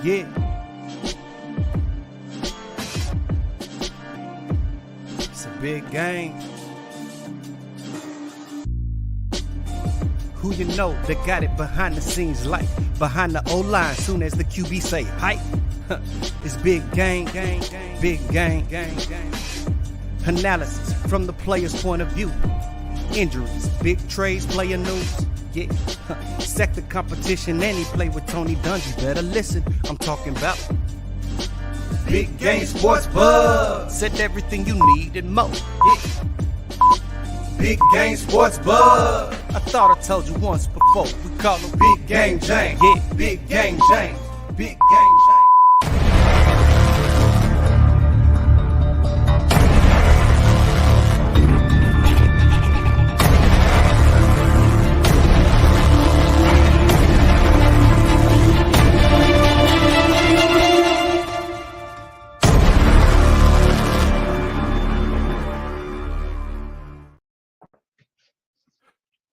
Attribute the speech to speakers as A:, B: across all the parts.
A: Yeah. It's a big game. Who you know that got it behind the scenes like behind the O-line soon as the QB say hype? It's big game, big game. Analysis from the player's point of view. Injuries, big trades, player news. Yeah, sector competition, and he play with Tony Dungy. Better listen, I'm talking about Big Game Sports Buzz. Said everything you need and more. Yeah. Big Game Sports Buzz. I thought I told you once before. We call him Big Game James. Yeah, Big Game James. Big Game James.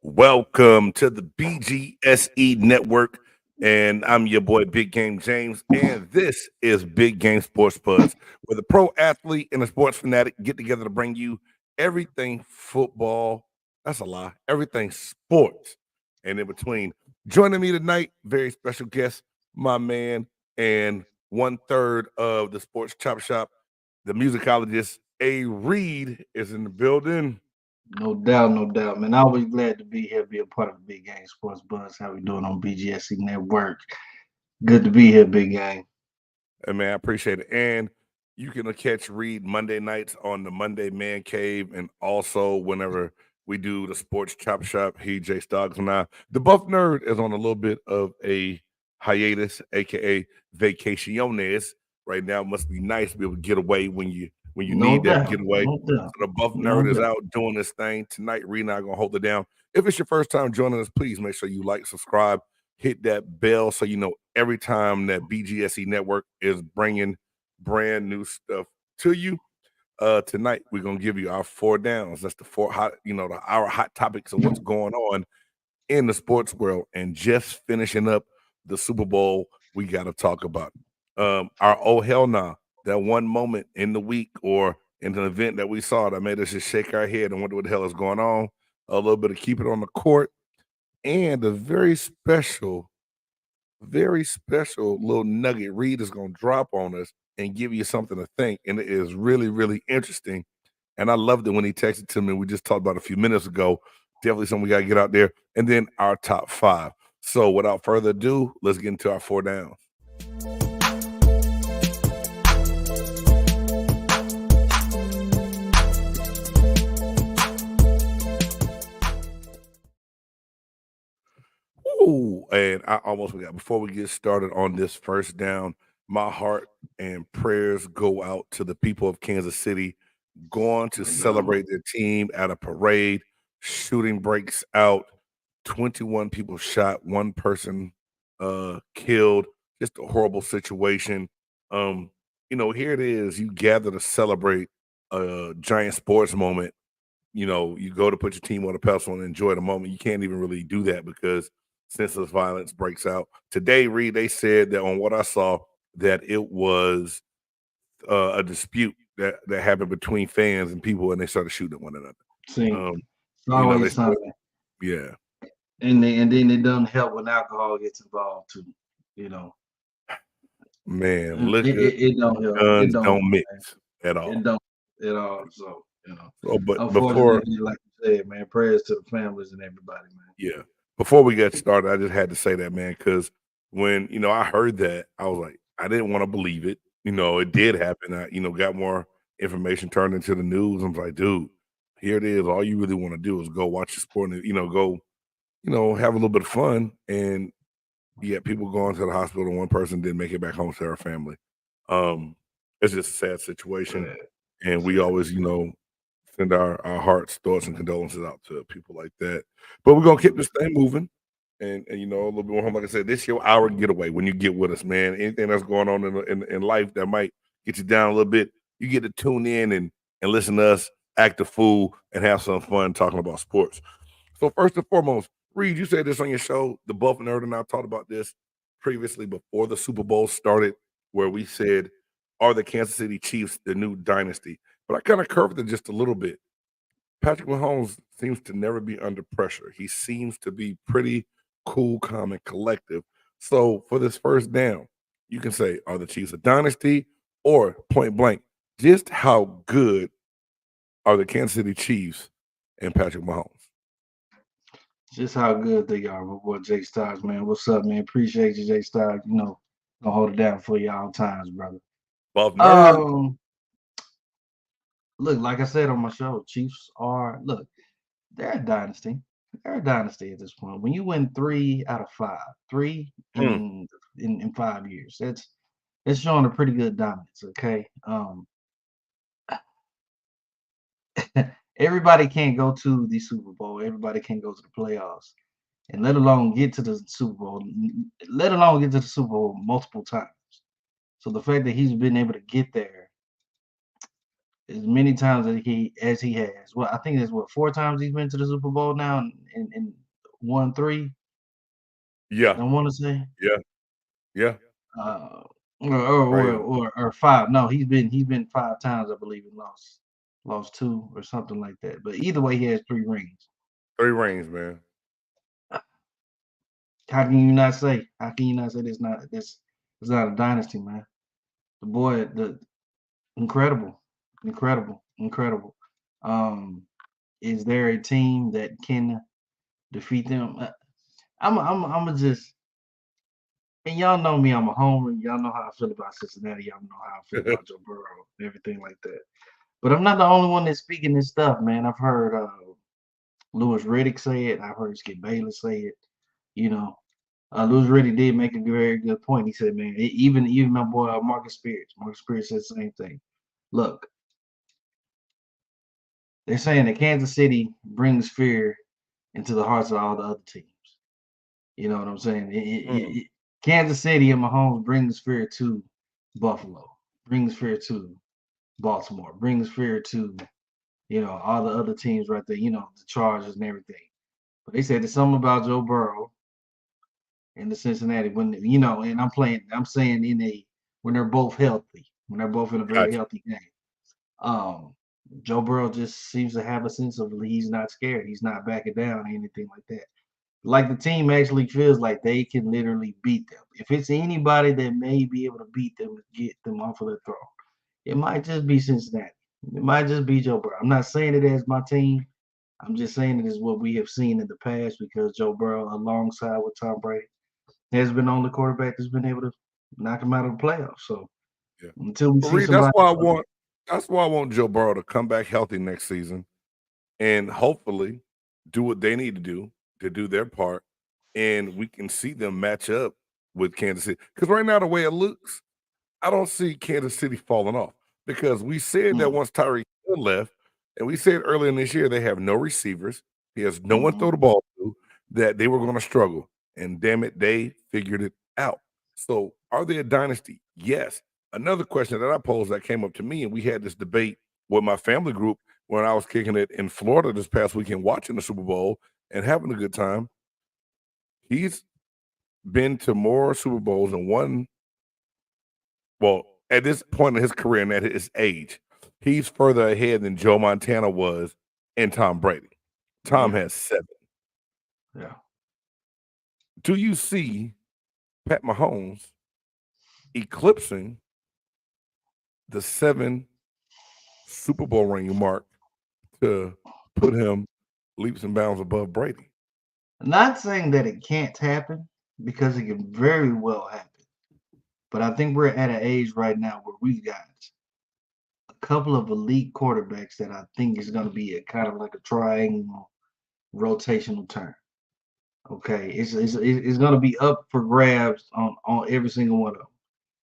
B: Welcome to the BGSE Network, and I'm your boy Big Game James, and this is Big Game Sports Buzz, where the pro athlete and the sports fanatic get together to bring you everything football. That's a lie. Everything sports, and in between. Joining me tonight, very special guest, my man, and 1/3 of the Sports Chop Shop, the musicologist A. Reed is in the building.
C: No doubt, man. Always glad to be here, be a part of the Big Game Sports Buzz. How we doing on BGSE Network? Good to be here, Big Game.
B: Hey, man, I appreciate it. And you can catch Reed Monday nights on the Monday Man Cave, and also whenever we do the Sports Chop Shop, he, Jay Stoggs, and I. The Buff Nerd is on a little bit of a hiatus, aka vacaciones. Right now, it must be nice to be able to get away when you need that getaway. So the Buff Nerd is out doing this thing tonight. Reed and I are gonna hold it down. If it's your first time joining us, please make sure you like, subscribe, hit that bell so you know every time that BGSE Network is bringing brand new stuff to you. Tonight we're gonna give you our 4 downs. That's the 4 hot, our hot topics of what's going on in the sports world, and just finishing up the Super Bowl. We got to talk about our oh hell nah. That one moment in the week or in an event that we saw that made us just shake our head and wonder what the hell is going on. A little bit of keep it on the court, and a very special little nugget Reed is going to drop on us and give you something to think. And it is really, really interesting. And I loved it when he texted to me. We just talked about a few minutes ago. Definitely something we got to get out there. And then our top 5. So without further ado, let's get into our 4 downs. Ooh, and I almost forgot. Before we get started on this first down, my heart and prayers go out to the people of Kansas City going to celebrate their team at a parade. Shooting breaks out. 21 people shot, 1 person killed. Just a horrible situation. Here it is. You gather to celebrate a giant sports moment. You go to put your team on a pedestal and enjoy the moment. You can't even really do that because senseless violence breaks out. Today, Reed, they said that on what I saw, that it was a dispute that happened between fans and people, and they started shooting at one another.
C: See, it's always something.
B: Yeah.
C: And then it doesn't help when alcohol gets involved too,
B: Man, liquor,
C: it don't help.
B: guns don't mix at all.
C: It don't at all. So,
B: but before,
C: like you said, man, prayers to the families and everybody, man.
B: Yeah. Before we get started, I just had to say that, man, because when, I heard that, I was like, I didn't want to believe it. It did happen. I, got more information turned into the news. I'm like, dude, here it is. All you really want to do is go watch the sport and, go, have a little bit of fun. And yeah, people going to the hospital and 1 person didn't make it back home to her family. It's just a sad situation. And we always, send our hearts, thoughts, and condolences out to people like that. But we're going to keep this thing moving. And a little bit more, like I said, this is your hour getaway when you get with us, man. Anything that's going on in life that might get you down a little bit, you get to tune in and listen to us act a fool and have some fun talking about sports. So first and foremost, Reed, you said this on your show. The Buff Nerd and I talked about this previously before the Super Bowl started, where we said, "Are the Kansas City Chiefs the new dynasty?" But I kind of curved it just a little bit. Patrick Mahomes seems to never be under pressure. He seems to be pretty cool, calm, and collective. So for this first down, you can say, are the Chiefs a dynasty or point blank? Just how good are the Kansas City Chiefs and Patrick Mahomes?
C: Just how good they are, my boy Jay Stocks, man. What's up, man? Appreciate you, Jay Stocks. Gonna hold it down for you all times, brother.
B: Buff nerd.
C: Look, like I said on my show, Chiefs are they're a dynasty. They're a dynasty at this point. When you win 3 out of 5, three in 5 years, it's showing a pretty good dominance. Okay. Everybody can't go to the Super Bowl. Everybody can't go to the playoffs, and let alone get to the Super Bowl. Let alone get to the Super Bowl multiple times. So the fact that he's been able to get there as many times as he has. Well, I think that's 4 times he's been to the Super Bowl now, and won 3.
B: Yeah.
C: I want to say.
B: Yeah. Yeah.
C: Uh, or 5. No, he's been 5 times, I believe, and lost 2 or something like that. But either way, he has 3 rings.
B: 3 rings, man.
C: How can you not say? How can you not say this it's not a dynasty, man? The boy, incredible. Is there a team that can defeat them? I'm just, and y'all know me, I'm a homer. Y'all know how I feel about Cincinnati. Y'all know how I feel about Joe Burrow and everything like that. But I'm not the only one that's speaking this stuff, man. I've heard Louis Riddick say it. I've heard Skip Bayless say it. Louis Riddick did make a very good point. He said, man, even my boy Marcus Spears. Marcus Spears said the same thing. Look, they're saying that Kansas City brings fear into the hearts of all the other teams. You know what I'm saying? Kansas City and Mahomes brings fear to Buffalo, brings fear to Baltimore, brings fear to all the other teams right there. The Chargers and everything. But they said there's something about Joe Burrow and the Cincinnati when and I'm saying when they're both healthy, when they're both in a very healthy game. Joe Burrow just seems to have a sense of he's not scared, he's not backing down or anything like that. Like the team actually feels like they can literally beat them. If it's anybody that may be able to beat them and get them off of their throne, it might just be Cincinnati. It might just be Joe Burrow. I'm not saying it as my team. I'm just saying it is what we have seen in the past because Joe Burrow, alongside with Tom Brady, has been the only quarterback that's been able to knock him out of the playoffs. So until we see somebody,
B: that's why I want Joe Burrow to come back healthy next season and hopefully do what they need to do their part, and we can see them match up with Kansas City. Because right now, the way it looks, I don't see Kansas City falling off. Because we said that once Tyreek Hill left, and we said earlier in this year they have no receivers, he has no one to throw the ball to, that they were going to struggle. And damn it, they figured it out. So are they a dynasty? Yes. Another question that I posed that came up to me, and we had this debate with my family group when I was kicking it in Florida this past weekend, watching the Super Bowl and having a good time. He's been to more Super Bowls and won. Well, at this point in his career and at his age, he's further ahead than Joe Montana was and Tom Brady. Tom has 7.
C: Yeah.
B: Do you see Pat Mahomes eclipsing the 7 Super Bowl ring mark to put him leaps and bounds above Brady?
C: Not saying that it can't happen because it can very well happen. But I think we're at an age right now where we've got a couple of elite quarterbacks that I think is going to be a kind of like a triangle rotational turn. Okay, it's going to be up for grabs on every single one of them.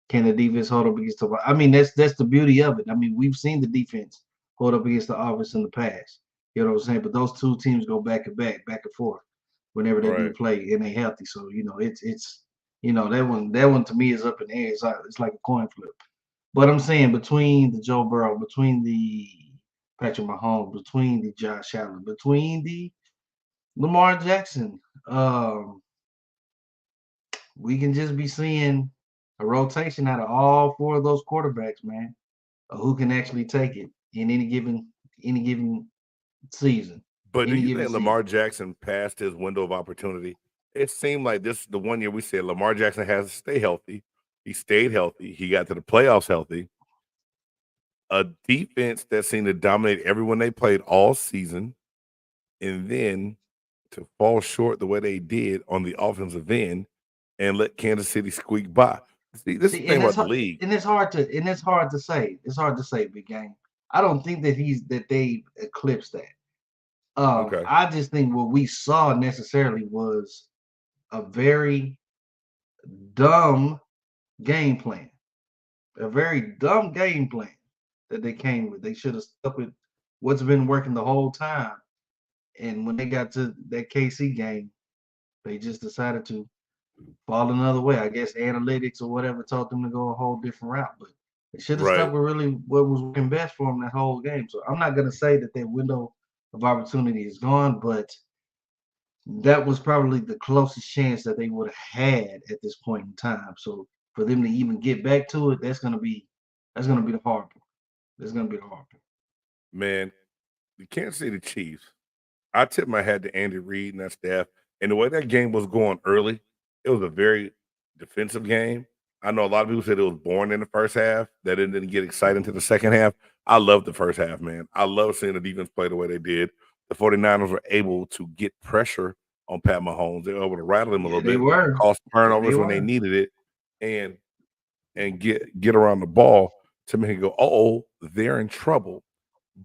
C: Can the defense hold up against the? I mean, that's the beauty of it. I mean, we've seen the defense hold up against the offense in the past. You know what I'm saying? But those two teams go back and forth whenever they do play and they healthy. So it's that one to me is up in the air. It's like a coin flip. But I'm saying between the Joe Burrow, between the Patrick Mahomes, between the Josh Allen, between the Lamar Jackson, we can just be seeing a rotation out of all 4 of those quarterbacks, man, of who can actually take it in any given season.
B: But do
C: Any
B: you
C: given
B: think
C: season.
B: Lamar Jackson passed his window of opportunity? It seemed like this the one year we said Lamar Jackson has to stay healthy. He stayed healthy. He got to the playoffs healthy. A defense that seemed to dominate everyone they played all season, and then to fall short the way they did on the offensive end and let Kansas City squeak by. See, this is the thing
C: and
B: about the league.
C: it's hard to say. It's hard to say, big game. I don't think that they eclipsed that.
B: Okay.
C: I just think what we saw necessarily was a very dumb game plan. A very dumb game plan that they came with. They should have stuck with what's been working the whole time. And when they got to that KC game, they just decided to fall another way. I guess analytics or whatever taught them to go a whole different route. But they should have
B: Right.
C: stuck with really what was working best for them that whole game. So I'm not gonna say that their window of opportunity is gone, but that was probably the closest chance that they would have had at this point in time. So for them to even get back to it, that's gonna be the hard part. That's gonna be the hard part.
B: Man, the Kansas City Chiefs, I tip my hat to Andy Reid and that staff. And the way that game was going early, it was a very defensive game. I know a lot of people said it was boring in the first half, that it didn't get exciting to the second half. I love the first half, man. I love seeing the defense play the way they did. The 49ers were able to get pressure on Pat Mahomes. They were able to rattle him a little
C: They
B: bit,
C: were.
B: cause turnovers
C: They
B: when they
C: were.
B: needed it, and get around the ball to make it go, oh, they're in trouble.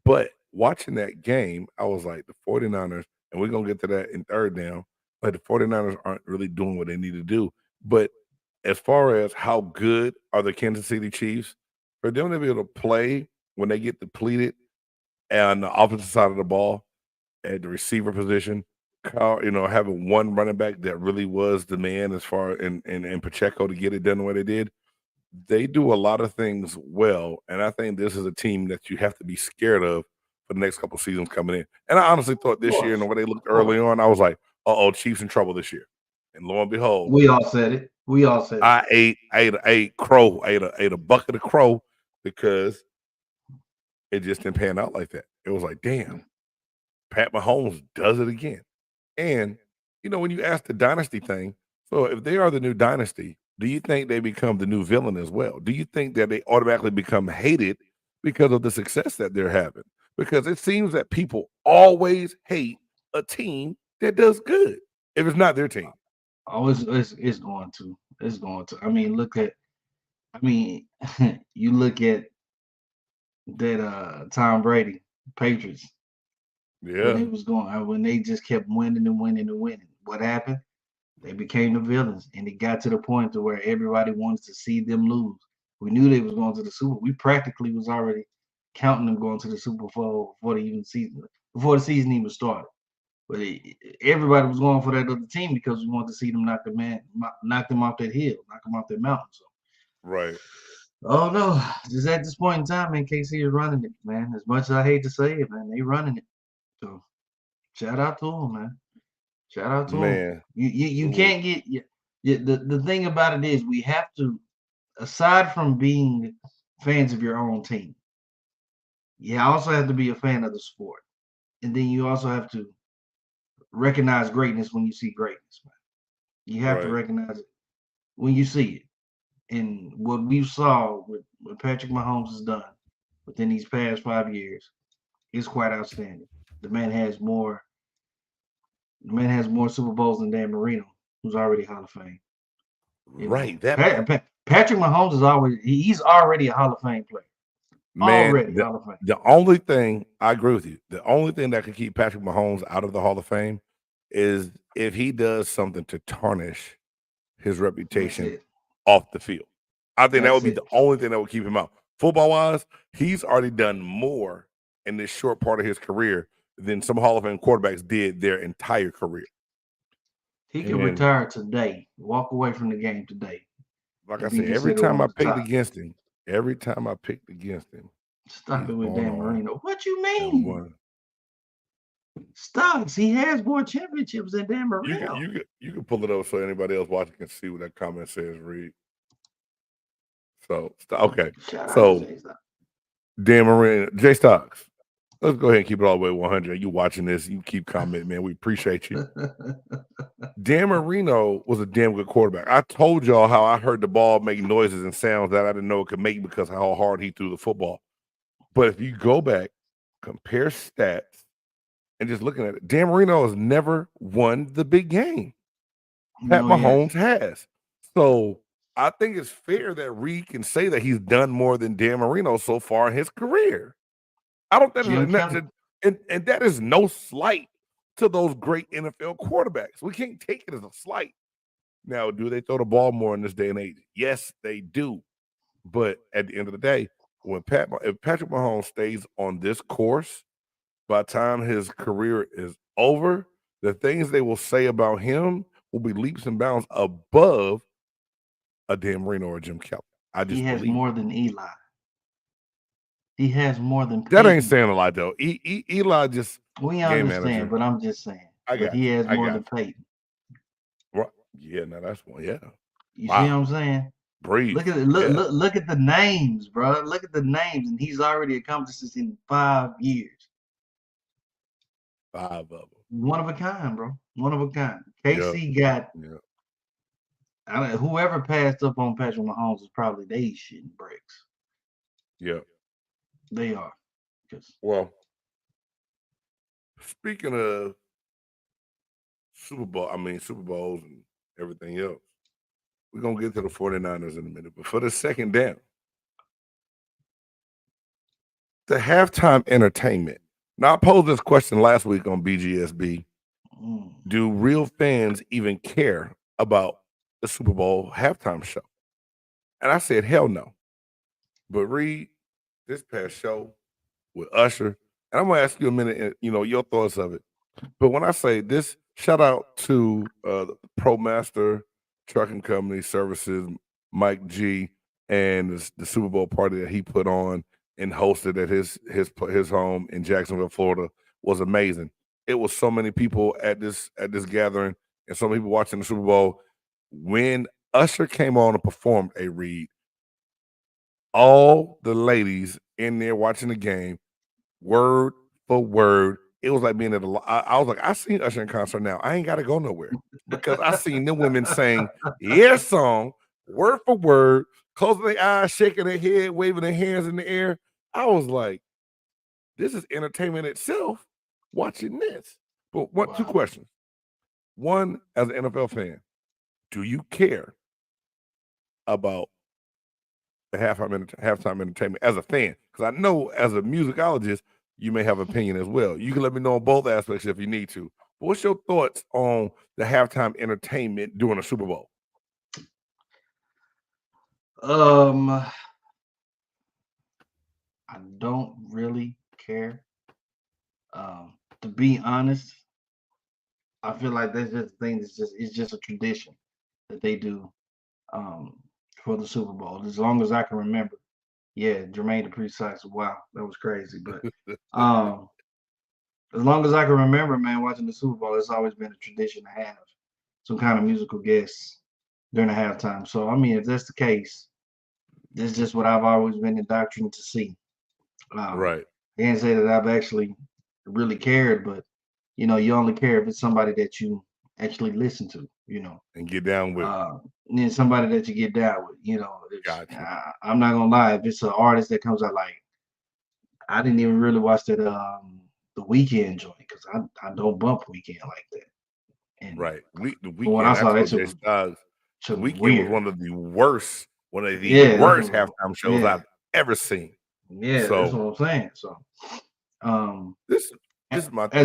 B: But watching that game, I was like, the 49ers, and we're going to get to that in third down, but the 49ers aren't really doing what they need to do. But as far as how good are the Kansas City Chiefs, for them to be able to play when they get depleted on the offensive side of the ball at the receiver position, having one running back that really was the man as far in Pacheco to get it done the way they did, they do a lot of things well, and I think this is a team that you have to be scared of for the next couple seasons coming in. And I honestly thought this year and the way they looked early on, I was like, "Uh-oh, Chiefs in trouble this year." And lo and behold,
C: We all said it.
B: I ate a bucket of crow because it just didn't pan out like that. It was like, damn, Pat Mahomes does it again. And when you ask the dynasty thing, so if they are the new dynasty, do you think they become the new villain as well? Do you think that they automatically become hated because of the success that they're having? Because it seems that people always hate a team that does good if it's not their team.
C: Oh, it's going to. It's going to. I mean, you look at that Tom Brady Patriots when
B: Yeah,
C: it was going when they just kept winning and winning and winning. What happened? They became the villains, and it got to the point to where everybody wanted to see them lose. We knew they was going to the Super. We practically was already counting them going to the Super Bowl before the season even started. But everybody was going for that other team because we wanted to see them knock them off that hill, knock them off that mountain. So,
B: right.
C: oh no, just at this point in time, man, KC is running it, man. As much as I hate to say it, man, they running it. So, shout out to them, man. Shout out to them.
B: Man.
C: You can't get the thing about it is we have to, aside from being fans of your own team, you also have to be a fan of the sport, and then you also have to recognize greatness when you see greatness, man. You have to
B: Right.
C: recognize it when you see it. And what we saw with what Patrick Mahomes has done within these past 5 years is quite outstanding. The man has more Super Bowls than Dan Marino, who's already Hall of Fame.
B: Right.
C: Patrick Mahomes he's already a Hall of Fame player.
B: Man,
C: Already Hall of Fame.
B: the only thing I agree with you, the only thing that could keep Patrick Mahomes out of the Hall of Fame is if he does something to tarnish his reputation off the field. I think that would be the only thing that would keep him out. Football wise, he's already done more in this short part of his career than some Hall of Fame quarterbacks did their entire career.
C: He can retire today, walk away from the game today.
B: Like I said, every time I picked against him,
C: stop it with Dan Marino. What you mean? Stocks. He has more championships than Dan Marino.
B: You can pull it up so anybody else watching can see what that comment says. Read. So okay.
C: Shout out
B: So
C: to Jay Stocks.
B: Dan Marino, Jay Stocks. Let's go ahead and keep it all the way 100. You watching this? You keep commenting, man. We appreciate you. Dan Marino was a damn good quarterback. I told y'all how I heard the ball make noises and sounds that I didn't know it could make because how hard he threw the football. But if you go back, compare stats, and just looking at it, Dan Marino has never won the big game. Pat Mahomes has. So I think it's fair that Reed can say that he's done more than Dan Marino so far in his career. I don't think and that is no slight to those great NFL quarterbacks. We can't take it as a slight. Now, do they throw the ball more in this day and age? Yes, they do. But at the end of the day, if Patrick Mahomes stays on this course, by the time his career is over, the things they will say about him will be leaps and bounds above a Dan Marino or a Jim Kelly.
C: He has more than Eli. He has more than
B: Peyton. That ain't saying a lot though. Eli just
C: we understand, but I'm just saying. He has more than Peyton.
B: Right. Yeah, no, that's one. Yeah.
C: You see what I'm saying?
B: Breathe.
C: Look at the names, bro. Look at the names, and he's already accomplished this in 5 years.
B: 5 of them.
C: One of a kind, bro. One of a kind. KC got. Whoever passed up on Patrick Mahomes is probably they shitting bricks.
B: Yeah.
C: They are.
B: Well, speaking of Super Bowls and everything else, we're going to get to the 49ers in a minute. But for the second down, the halftime entertainment. Now, I posed this question last week on BGSB. Do real fans even care about the Super Bowl halftime show? And I said, hell no. But Reed, this past show with Usher, and I'm going to ask you a minute, your thoughts of it. But when I say this, shout out to the ProMaster Trucking Company Services, Mike G, and the Super Bowl party that he put on and hosted at his home in Jacksonville, Florida, was amazing. It was so many people at this gathering and so many people watching the Super Bowl. When Usher came on and performed a read, all the ladies in there watching the game, word for word, it was like being at I was like, I seen Usher in concert now. I ain't got to go nowhere because I seen the women sing their song word for word, closing their eyes, shaking their head, waving their hands in the air. I was like, this is entertainment itself watching this. But two questions. One, as an NFL fan, do you care about the halftime entertainment as a fan? Because I know as a musicologist, you may have an opinion as well. You can let me know on both aspects if you need to. But what's your thoughts on the halftime entertainment during a Super Bowl?
C: I don't really care. To be honest, I feel like that's just a thing. It's just a tradition that they do for the Super Bowl. As long as I can remember. Yeah, Jermaine Dupri Sykes. Wow, that was crazy. But as long as I can remember, man, watching the Super Bowl, it's always been a tradition to have some kind of musical guests during the halftime. So, I mean, if that's the case, that's just what I've always been indoctrinated to see.
B: Right.
C: I can't say that I've actually really cared, but, you only care if it's somebody that you actually listen to,
B: and get down with.
C: And somebody that you get down with,
B: Gotcha.
C: I'm not gonna lie, if it's an artist that comes out, like I didn't even really watch that the Weeknd joint because I don't bump Weeknd like that. And
B: right. The Weeknd,
C: when I saw that,
B: the Weeknd was one of the worst halftime shows I've ever seen.
C: Yeah, so, that's what I'm saying. So
B: this is my
C: thing.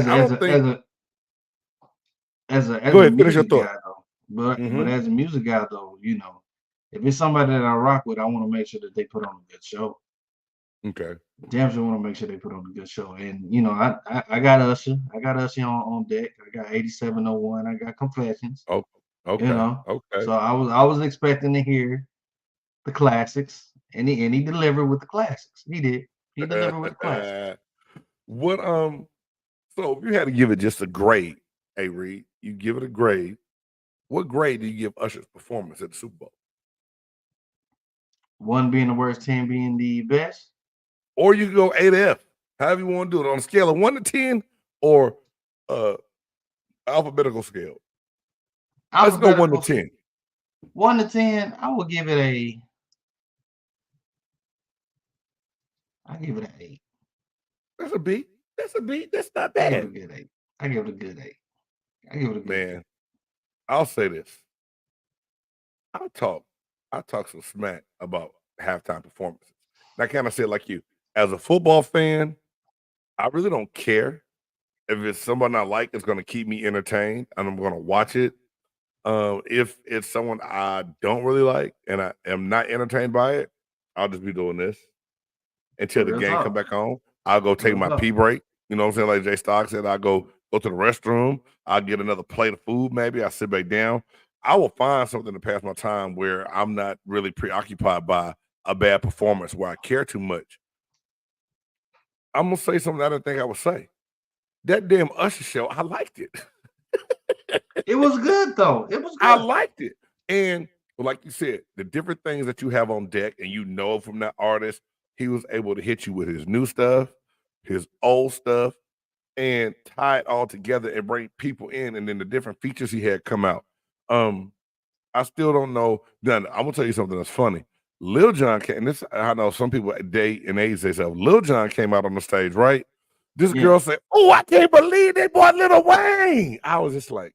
C: As a music guy though, but as a music guy though, if it's somebody that I rock with, I want to make sure that they put on a good show.
B: Okay.
C: Damn sure want to make sure they put on a good show. And I got Usher. I got Usher on deck. I got 8701. I got Confessions.
B: Oh, okay. Okay.
C: So I was expecting to hear the classics, and he delivered with the classics. He did. He delivered with the classics.
B: So if you had to give it just a grade, hey Reed, you give it a grade. What grade do you give Usher's performance at the Super Bowl?
C: 1 being the worst, 10 being the best.
B: Or you can go A to F, however you want to do it, on a scale of 1 to 10 or alphabetical scale. Let's go 1 to 10.
C: 1 to 10, I will give it I give it an 8.
B: That's a B. That's a B. That's not
C: I
B: bad.
C: give it a good 8. I give it a good 8. I give it a good
B: Man,
C: 8.
B: I'll say this. I talk some smack about halftime performances. And I kind of say it like you. As a football fan, I really don't care if it's somebody I like, it's going to keep me entertained and I'm going to watch it. If it's someone I don't really like and I am not entertained by it, I'll just be doing this until the
C: Real
B: game come
C: talk.
B: back on. I'll go take
C: Real
B: my
C: talk.
B: pee break. You know what I'm saying? Like Jay Stock said, I'll go to the restroom. I'll get another plate of food, maybe. I'll sit back down. I will find something to pass my time where I'm not really preoccupied by a bad performance where I care too much. I'm gonna say something I didn't think I would say. That damn Usher show, I liked it.
C: It was good though. It was good.
B: I liked it. And like you said, the different things that you have on deck and you know from that artist, he was able to hit you with his new stuff, his old stuff, and tie it all together and bring people in. And then the different features he had come out. I still don't know. Then I'm gonna tell you something that's funny. Lil Jon came, and this I know some people date and age themselves. Lil Jon came out on the stage, right? This girl said, "Oh, I can't believe they bought Lil Wayne." I was just like,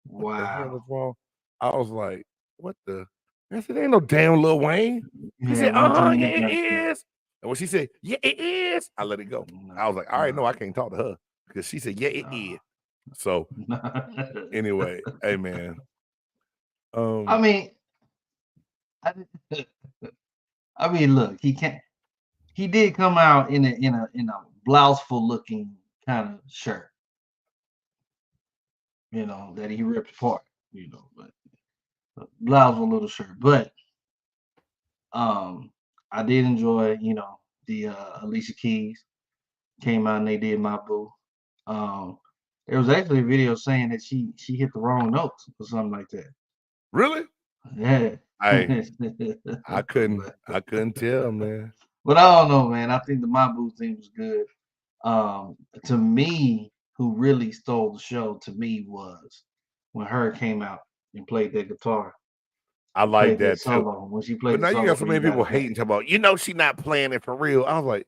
B: "What the hell is wrong?" I was like, "What the?" I said, "Ain't no damn Lil Wayne." She said, yeah, it is. And when she said, "Yeah, it is," I let it go. I was like, "All right, no, I can't talk to her because she said, yeah, it is." So anyway, hey man.
C: I mean, look, he did come out in a blouseful looking kind of shirt, you know, that he ripped apart, you know, but blouseful little shirt. But I did enjoy, you know, the Alicia Keys came out and they did My Boo. There was actually a video saying that she hit the wrong notes or something like that.
B: Really?
C: Yeah.
B: I couldn't tell, man.
C: But I don't know, man. I think the My Boo thing was good. To me, who really stole the show to me was when her came out and played that guitar.
B: I like that
C: solo.
B: too.
C: When she played
B: but now
C: the
B: you got so
C: solo,
B: many people hating about, she not playing it for real. I was like,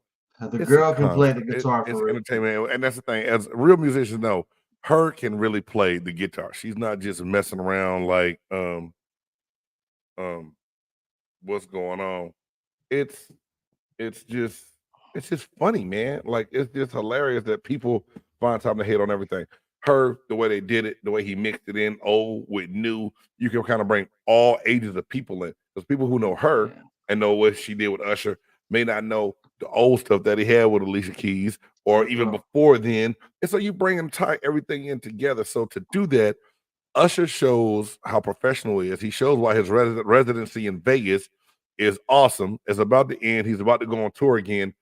C: the girl can play the guitar
B: it's
C: for real.
B: entertainment, and that's the thing. As real musicians know, her can really play the guitar. She's not just messing around like what's going on. It's just funny, man. Like it's just hilarious that people find time to hate on everything. Her, the way they did it, the way he mixed it in old with new, you can kind of bring all ages of people in. Because people who know her and know what she did with Usher may not know the old stuff that he had with Alicia Keys or even before then. And so you bring and tie everything in together. So to do that, Usher shows how professional he is. He shows why his residency in Vegas is awesome. It's about to end. He's about to go on tour again.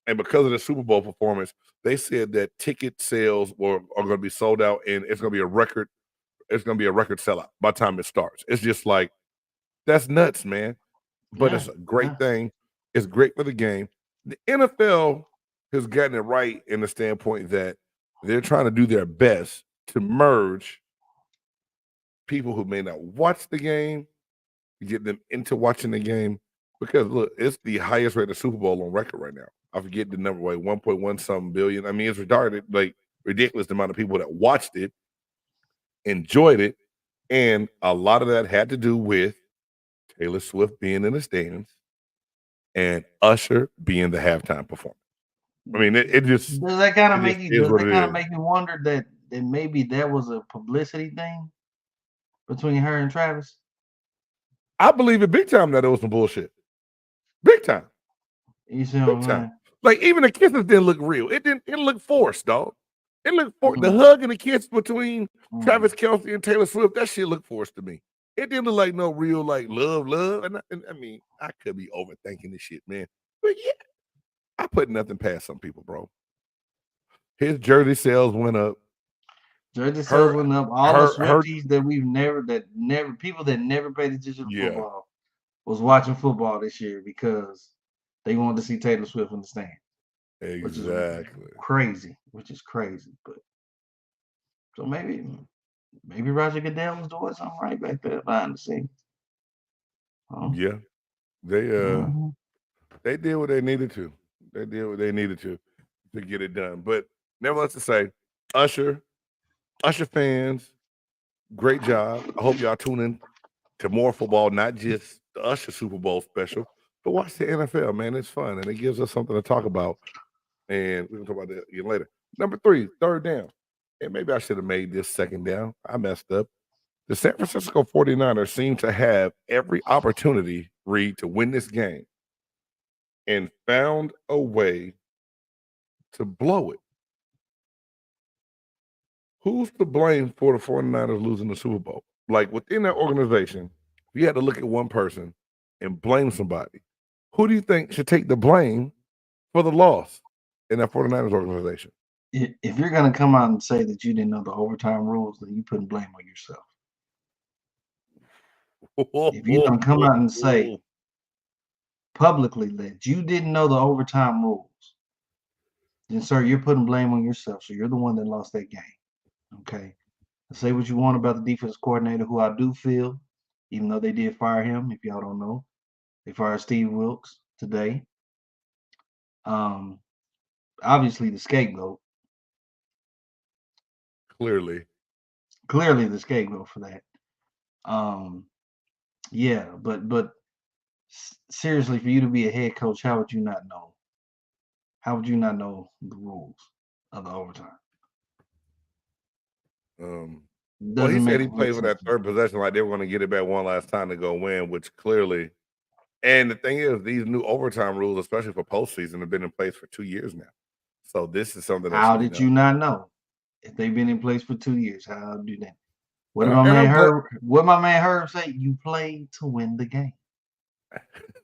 B: And because of the Super Bowl performance, they said that ticket sales are going to be sold out and it's going to be a record. It's going to be a record sellout by the time it starts. It's just like, that's nuts, man. But it's a great thing. It's great for the game. The NFL has gotten it right in the standpoint that they're trying to do their best to merge people who may not watch the game, get them into watching the game. Because look, it's the highest rated Super Bowl on record right now. I forget the number, like 1.1 something billion. I mean, it's retarded, like ridiculous the amount of people that watched it, enjoyed it, and a lot of that had to do with Taylor Swift being in the stands and Usher being the halftime performer. I mean, it just
C: does that kind of make
B: make
C: you wonder that maybe that was a publicity thing between her and Travis?
B: I believe it big time that it was some bullshit. Big time.
C: You see what I'm saying?
B: Like even the kisses didn't look real. It look forced, dog. It looked forced. The hug and the kiss between Travis Kelce and Taylor Swift, that shit looked forced to me. It didn't look like no real like love. And I mean, I could be overthinking this shit, man. But yeah, I put nothing past some people, bro. His jersey sales went up.
C: Jersey sales went up. All the
B: her-
C: Swifties that people that never paid attention to
B: Yeah.
C: football was watching football this year because they wanted to see Taylor Swift in the stand.
B: Exactly.
C: Which is crazy. But so maybe Roger Goodell was doing something right back there behind the scenes.
B: Yeah. They did what they needed to. They did what they needed to get it done. But nevertheless to say, Usher fans, great job. I hope y'all tune in to more football, not just the Usher Super Bowl special, but watch the NFL, man. It's fun and it gives us something to talk about. And we can talk about that again later. Number 3, third down. And maybe I should have made this second down. I messed up. The San Francisco 49ers seem to have every opportunity, Reed, to win this game and found a way to blow it. Who's to blame for the 49ers losing the Super Bowl? Like within that organization, if you had to look at one person and blame somebody, who do you think should take the blame for the loss in that 49ers organization?
C: If you're going to come out and say that you didn't know the overtime rules, then you put blame on yourself. If you're going to come out and say publicly that you didn't know the overtime rules, then, sir, you're putting blame on yourself. So you're the one that lost that game. Okay? Say what you want about the defense coordinator, who I do feel, even though they did fire him, if y'all don't know, they fired Steve Wilkes today. Obviously the scapegoat.
B: Clearly
C: the scapegoat for that. Yeah, but seriously, for you to be a head coach, how would you not know? How would you not know the rules of the overtime?
B: Well, he said he played for that third possession like they were going to get it back one last time to go win, which clearly. And the thing is, these new overtime rules, especially for postseason, have been in place for 2 years now. So this is something that
C: how did you not know? If they've been in place for 2 years, how do that? What did my man Herb say? You play to win the game.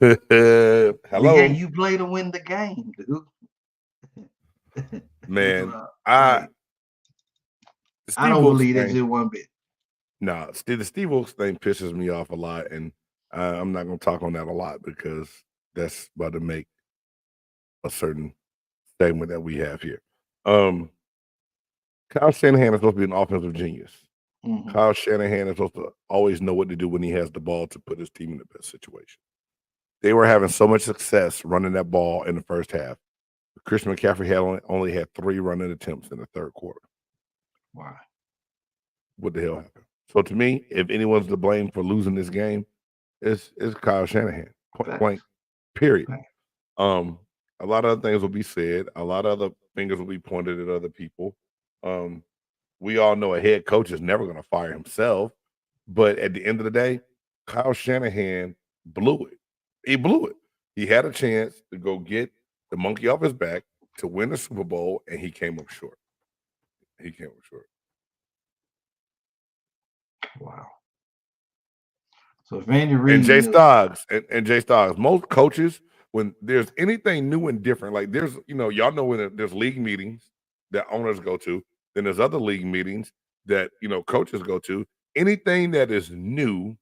B: Hello.
C: Yeah, you play to win the game, dude.
B: Man,
C: I don't believe that just one bit.
B: No, the Steve Wilkes thing pisses me off a lot, and I'm not going to talk on that a lot because that's about to make a certain segment that we have here. Kyle Shanahan is supposed to be an offensive genius. Mm-hmm. Kyle Shanahan is supposed to always know what to do when he has the ball to put his team in the best situation. They were having so much success running that ball in the first half. Christian McCaffrey only had 3 running attempts in the third quarter.
C: Why?
B: What the hell happened? So to me, if anyone's to blame for losing this game, it's Kyle Shanahan. Point blank. Period. A lot of other things will be said. A lot of other fingers will be pointed at other people. We all know a head coach is never going to fire himself. But at the end of the day, Kyle Shanahan blew it. He blew it. He had a chance to go get the monkey off his back to win the Super Bowl, and he came up short.
C: Wow. So if Andy Reid
B: and Jay Stoggs, most coaches, when there's anything new and different, like there's, y'all know when there's league meetings that owners go to, then there's other league meetings that, coaches go to. Anything that is new,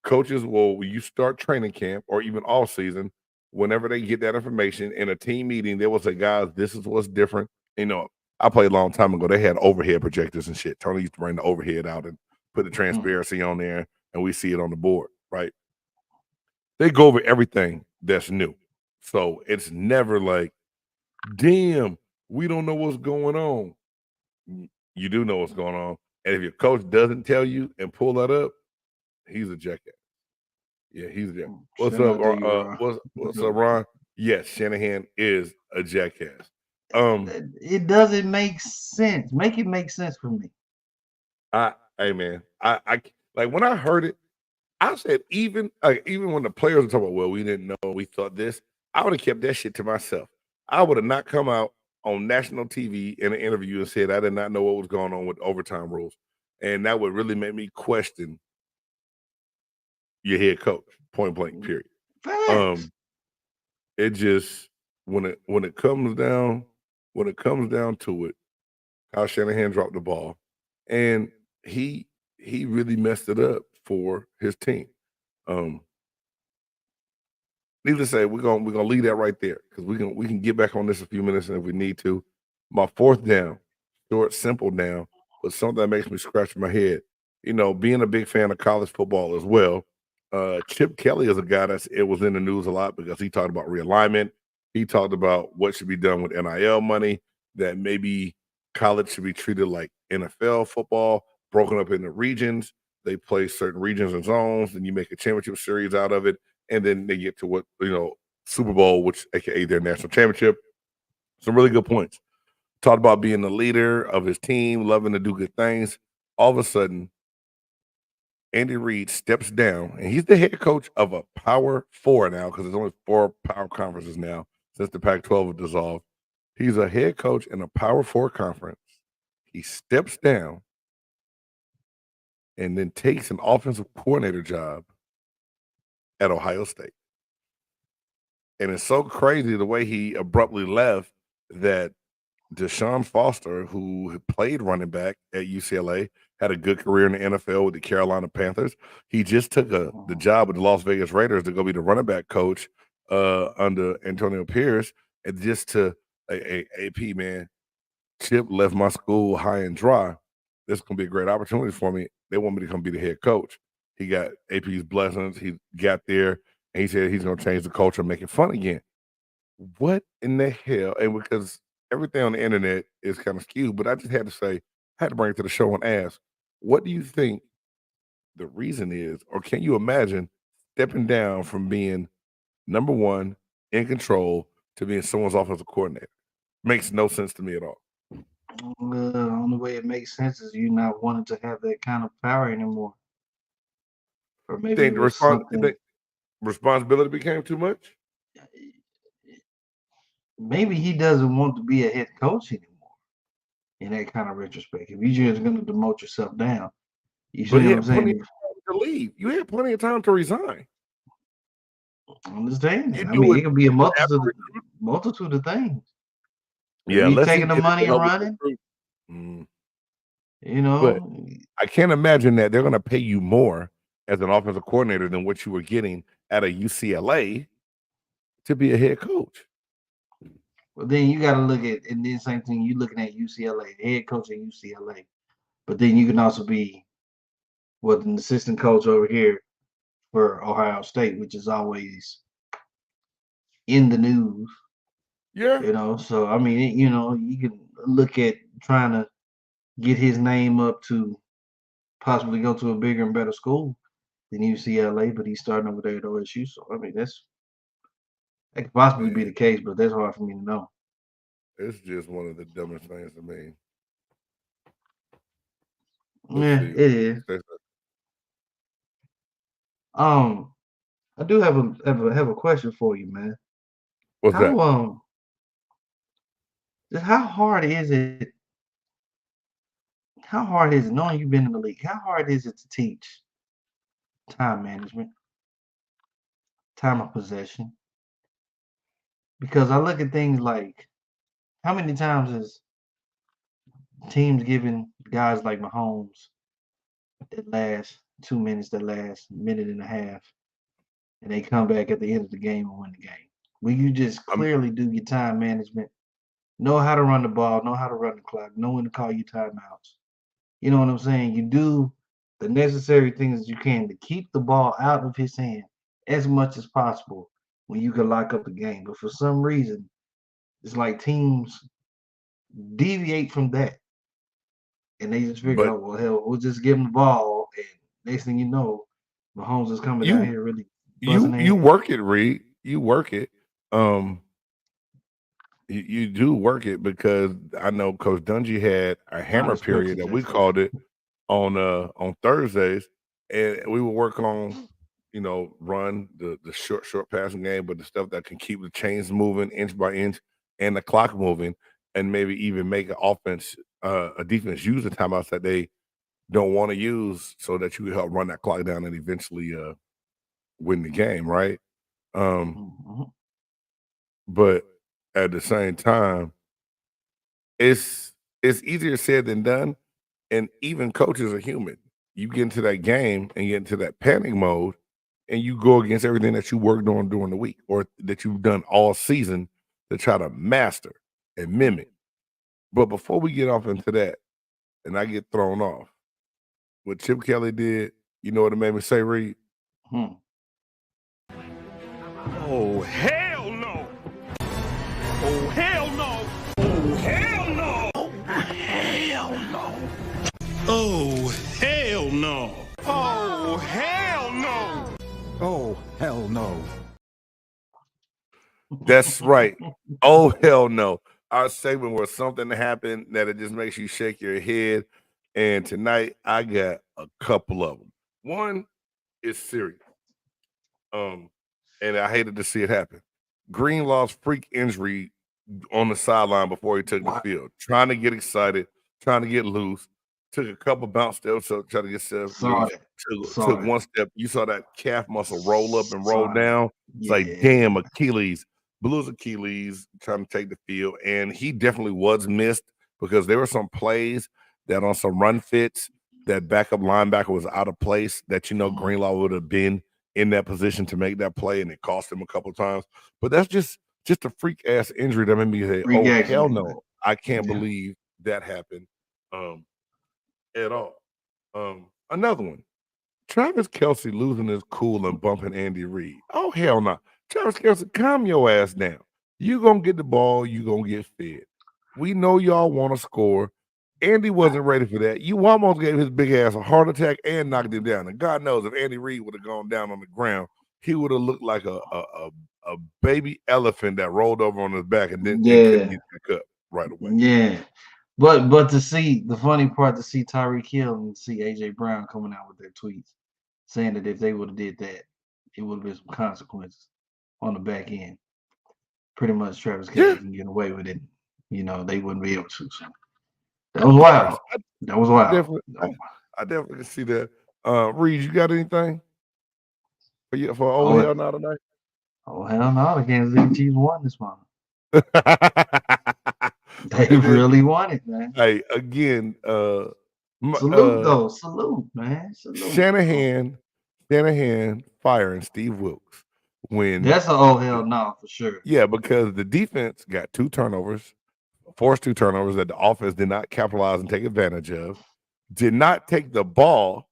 B: coaches will, when you start training camp or even all season, whenever they get that information in a team meeting, they will say, guys, this is what's different. I played a long time ago. They had overhead projectors and shit. Tony used to bring the overhead out and put the transparency on there, and we see it on the board, right? They go over everything that's new. So it's never like, damn, we don't know what's going on. You do know what's going on. And if your coach doesn't tell you and pull that up, he's a jackass. Yeah, he's a jackass. What's up, what's up, Ron? Yes, Shanahan is a jackass.
C: It doesn't make sense. Make it make sense for me.
B: Hey man, I like when I heard it, I said even when the players were talking about, well, we didn't know, we thought this, I would have kept that shit to myself. I would have not come out on national TV in an interview and said I did not know what was going on with overtime rules, and that would really make me question your head coach, point blank, period.
C: Facts.
B: It just when it comes down when it comes down to it, Kyle Shanahan dropped the ball, and he really messed it up for his team. Needless to say, we're gonna leave that right there because we can get back on this in a few minutes if we need to. My fourth down, short, simple down, was something that makes me scratch my head. You know, being a big fan of college football as well. Chip Kelly is a guy it was in the news a lot because he talked about realignment. He talked about what should be done with NIL money, that maybe college should be treated like NFL football, broken up into regions. They play certain regions and zones, and you make a championship series out of it, and then they get to what Super Bowl, which aka their national championship. Some really good points. Talked about being the leader of his team, loving to do good things. All of a sudden, Andy Reid steps down, and he's the head coach of a Power 4 now because there's only 4 power conferences now since the Pac-12 was dissolved. He's a head coach in a Power 4 conference. He steps down and then takes an offensive coordinator job at Ohio State. And it's so crazy the way he abruptly left that Deshaun Foster, who played running back at UCLA, had a good career in the NFL with the Carolina Panthers. He just took the job with the Las Vegas Raiders to go be the running back coach under Antonio Pierce. And just to AP, man, Chip left my school high and dry. This is going to be a great opportunity for me. They want me to come be the head coach. He got AP's blessings. He got there, and he said he's going to change the culture and make it fun again. What in the hell? And because everything on the internet is kind of skewed, but I just had to say, I had to bring it to the show and ask, what do you think the reason is, or can you imagine stepping down from being number one in control to being someone's offensive coordinator? Makes no sense to me at all.
C: The only way it makes sense is you not wanting to have that kind of power anymore. Or maybe
B: Think
C: it was something.
B: Responsibility became too much?
C: Maybe he doesn't want to be a head coach anymore. In that kind of retrospect, if you're just going to demote yourself down, you see what I'm saying?
B: To leave, you had plenty of time to resign.
C: I understand that. I mean, it could be a multitude of things.
B: Yeah,
C: he's taking the money and running.
B: But I can't imagine that they're going to pay you more as an offensive coordinator than what you were getting at a UCLA to be a head coach.
C: Well, then you got to look at, and then same thing, you're looking at UCLA, the head coach at UCLA. But then you can also be an assistant coach over here for Ohio State, which is always in the news.
B: Yeah.
C: So I mean, you can look at trying to get his name up to possibly go to a bigger and better school than UCLA, but he's starting over there at OSU. So I mean, that could possibly be the case, but that's hard for me to know.
B: It's just one of the dumbest things to me.
C: Yeah, it is. I do have a question for you, man.
B: What's that?
C: How hard is it? How hard is it, knowing you've been in the league? How hard is it to teach time management, time of possession? Because I look at things like, how many times has teams given guys like Mahomes that last 2 minutes, that last minute and a half, and they come back at the end of the game and win the game? Will you just clearly do your time management, know how to run the ball, know how to run the clock, know when to call you timeouts? You know what I'm saying? You do the necessary things that you can to keep the ball out of his hand as much as possible when you can lock up the game. But for some reason, it's like teams deviate from that. And they just figure out, well, hell, we'll just give him the ball. And next thing you know, Mahomes is coming down here really.
B: You work it, Reed. You work it. You do work it because I know Coach Dungy had a hammer period that we called it on Thursdays, and we would work on run the short passing game, but the stuff that can keep the chains moving inch by inch and the clock moving, and maybe even make an offense a defense use the timeouts that they don't want to use, so that you help run that clock down and eventually win the game, right? But at the same time, it's easier said than done, and even coaches are human. You get into that game and get into that panic mode, and you go against everything that you worked on during the week or that you've done all season to try to master and mimic. But before we get off into that, and I get thrown off, what Chip Kelly did, you know what it made me say, Reed?
D: Oh, hell no! Oh, hell no! Oh, hell no! Oh, hell no! Oh, hell no! Oh, hell no!
E: Oh, hell no.
B: That's right. Oh, hell no. Our segment where something happened that it just makes you shake your head. And tonight I got a couple of them. One is serious. And I hated to see it happen. Greenlaw's freak injury on the sideline before he took the field, trying to get excited, trying to get loose, took a couple bounce steps, so trying to get loose, took one step. You saw that calf muscle roll up and roll down. It's like, damn, Achilles, blew his Achilles, trying to take the field. And he definitely was missed because there were some plays that on some run fits, that backup linebacker was out of place that, Greenlaw would have been in that position to make that play, and it cost him a couple of times. But that's just a freak ass injury that made me say, "Oh hell no, I can't believe that happened at all." Another one, Travis Kelce losing his cool and bumping Andy Reid. Oh hell no, Travis Kelce, calm your ass down. You gonna get the ball, you gonna get fed. We know y'all want to score. Andy wasn't ready for that. You almost gave his big ass a heart attack and knocked him down. And God knows if Andy Reid would have gone down on the ground, he would have looked like a baby elephant that rolled over on his back and then couldn't get back up right away.
C: Yeah. But to see the funny part, to see Tyreek Hill and see AJ Brown coming out with their tweets saying that if they would have did that, it would have been some consequences on the back end. Pretty much Travis Kelce can get away with it. They wouldn't be able to. So. That was wild. That was wild.
B: I definitely can see that. Reed, you got anything for old hell no tonight?
C: Oh hell no! The Kansas City Chiefs won this month. They really won it, man.
B: Hey, again,
C: salute, man. Salute.
B: Shanahan firing Steve Wilkes when
C: that's an oh hell no for sure.
B: Yeah, because the defense got forced 2 turnovers that the offense did not capitalize and take advantage of, did not take the ball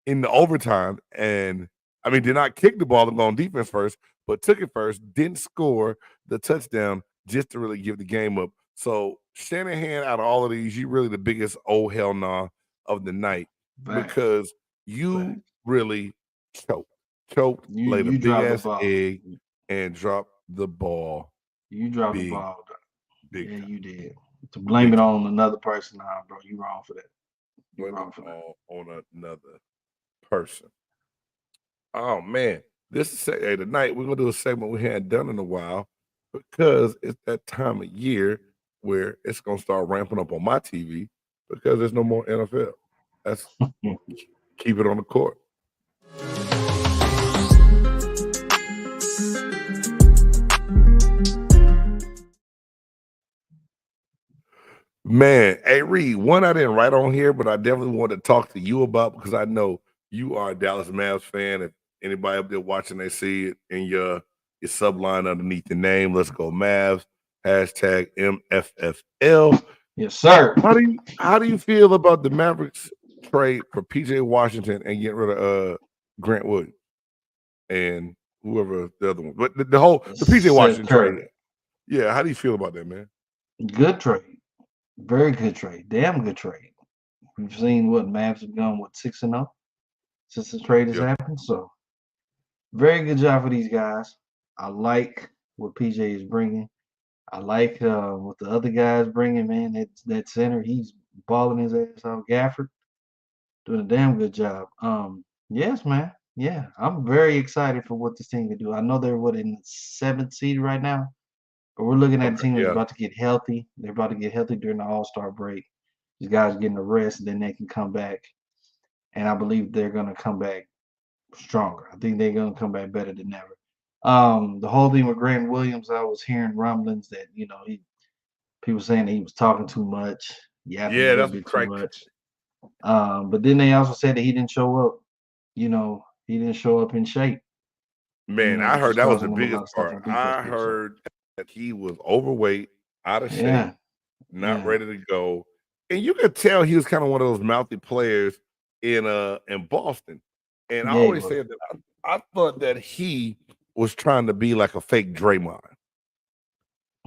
B: in the overtime, did not kick the ball and go on defense first, but took it first, didn't score the touchdown just to really give the game up. So Shanahan, out of all of these, you really the biggest oh hell nah of the night because you really choked, laid a big ass egg and dropped the ball.
C: You dropped the ball.
B: Big
C: time.
B: You
C: did. To blame it on another person, bro, you wrong for that.
B: Blame it on another person. Oh man, this is tonight we're gonna do a segment we hadn't done in a while because it's that time of year where it's gonna start ramping up on my TV because there's no more NFL. That's keep it on the court. Man, hey Reed, one I didn't write on here, but I definitely want to talk to you about because I know you are a Dallas Mavs fan. If anybody up there watching, they see it in your subline underneath the name. Let's go Mavs. #MFFL.
C: Yes, sir.
B: How do you feel about the Mavericks trade for PJ Washington and getting rid of Grant Williams and whoever the other one? But the PJ Washington trade. Yeah, how do you feel about that, man?
C: Good trade. Very good trade. Damn good trade. We've seen what Mavs have gone 6-0 since the trade has happened. So very good job for these guys. I like what PJ is bringing. I like what the other guys bringing. Man, that center, he's balling his ass off. Gafford doing a damn good job. Yes, man. Yeah, I'm very excited for what this team can do. I know they're in the 7th seed right now. But we're looking at a team that's about to get healthy. They're about to get healthy during the All-Star break. These guys getting a rest, and then they can come back. And I believe they're going to come back stronger. I think they're going to come back better than ever. The whole thing with Grant Williams, I was hearing rumblings that, People saying that he was talking too much, yapping a
B: Yeah,
C: little
B: that's
C: bit too
B: correct.
C: much. But then they also said that he didn't show up. He didn't show up in shape.
B: Man, I
C: Which
B: heard
C: was
B: that was the
C: causing him a lot
B: biggest
C: of stuff
B: part.
C: on defense.
B: I heard that he was overweight, out of shape, not ready to go. And you could tell he was kind of one of those mouthy players in Boston. And I
C: Yeah, he
B: always
C: was.
B: said that I thought that he was trying to be like a fake Draymond.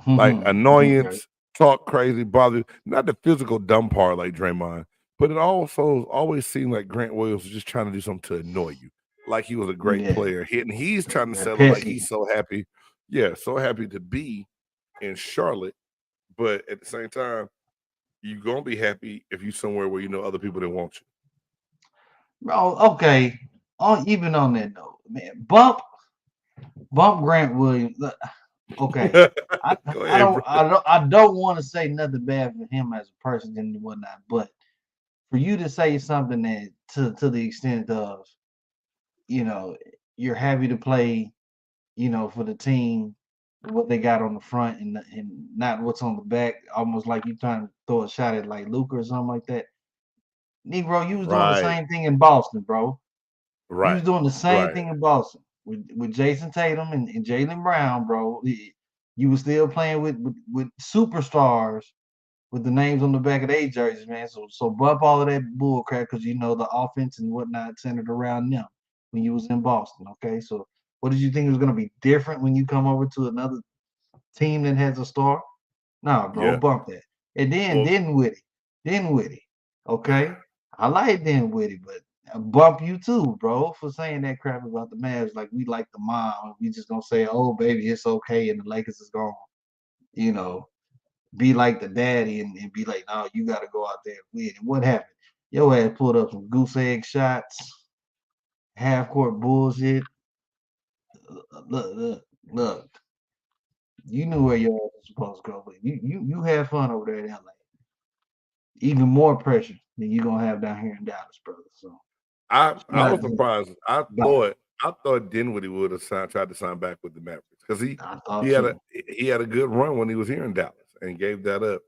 B: Like
C: Okay.
B: annoyance, talk crazy, bother. Not the physical dumb part like Draymond, but it also always seemed like Grant Williams was just trying to do something to annoy you. Like he was a great player. And he's trying to sell it like he's so happy. Yeah, so happy to be in Charlotte. But at the same time, you're gonna be happy if you're somewhere where you know other people that want you.
C: Bro, okay. Even on that note, man, bump Grant Williams. Okay. I don't want to say nothing bad for him as a person and whatnot, but for you to say something that to the extent of, you're happy to play, for the team, what they got on the front and not what's on the back, almost like you trying to throw a shot at like Luka or something like that. Negro, you was doing the same thing in Boston, bro. You was doing the same thing in Boston with Jason Tatum and Jaylen Brown, bro. You was still playing with superstars with the names on the back of their jerseys, man. So bump all of that bull crap because the offense and whatnot centered around them when you was in Boston. Okay, so what did you think was gonna be different when you come over to another team that has a star? Nah, bro, bump that. And then Dinwiddie. Okay, I like Dinwiddie, but I bump you too, bro, for saying that crap about the Mavs. Like we like the mom. We just gonna say, oh baby, it's okay, and the Lakers is gonna, be like the daddy and be like, no, you gotta go out there and win. And what happened? Your ass pulled up some goose egg shots, half court bullshit. Look. You knew where your ass was supposed to go, but you had fun over there in LA. Even more pressure than you gonna have down here in Dallas, brother. So
B: I was surprised. I thought Dinwiddie would have tried to sign back with the Mavericks because he had a good run when he was here in Dallas and gave that up.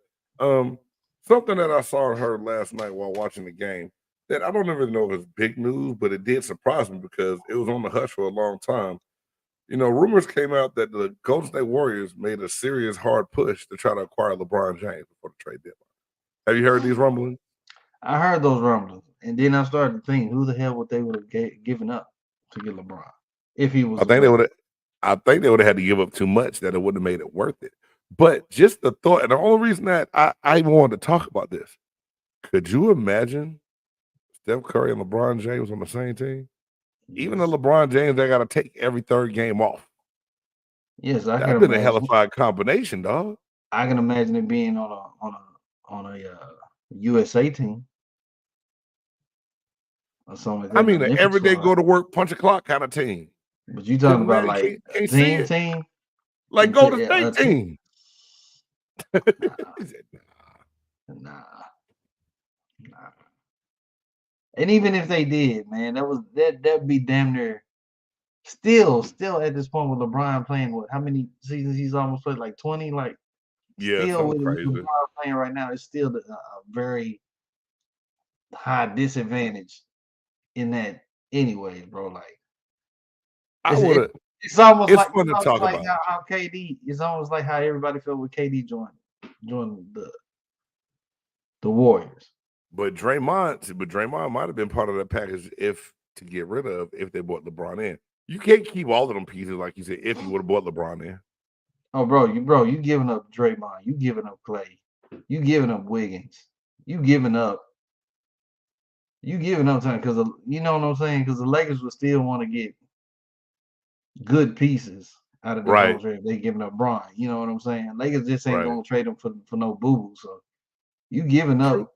B: Something that I saw and heard last night while watching the game that I don't even know if it's big news, but it did surprise me because it was on the hush for a long time. Rumors came out that the Golden State Warriors made a serious hard push to try to acquire LeBron James before the trade deadline. Have you heard these rumblings?
C: I heard those rumblings, and then I started to think, who the hell would they would have given up to get LeBron if he was?
B: I think they would have had to give up too much that it wouldn't have made it worth it. But just the thought, and the only reason that I even wanted to talk about this, could you imagine Steph Curry and LeBron James on the same team? Even though LeBron James, they got to take every third game off.
C: Yes, I
B: That'd
C: can
B: been
C: imagine.
B: a hellified combination, dog.
C: I can imagine it being on a USA team or something like that.
B: I mean, an everyday go to work, punch a clock kind of team.
C: But you talking about like a team?
B: Like Golden State team.
C: Nah. And even if they did, man, that'd be damn near still at this point with LeBron playing how many seasons he's almost played, like 20, like still with LeBron playing right now, it's still a very high disadvantage in that anyway, bro. Like it's almost like
B: fun to talk about
C: how KD, it's almost like how everybody felt with KD joining the Warriors.
B: But Draymond might have been part of that package to get rid of if they brought LeBron in. You can't keep all of them pieces, like you said, if you would have brought LeBron in.
C: Oh, you giving up Draymond, you giving up Clay, you giving up Wiggins, you giving up time because you know what I'm saying? Because the Lakers would still want to get good pieces out of the contract. They giving up Bron. You know what I'm saying? Lakers just ain't gonna trade him for no boo-boo. So you giving up.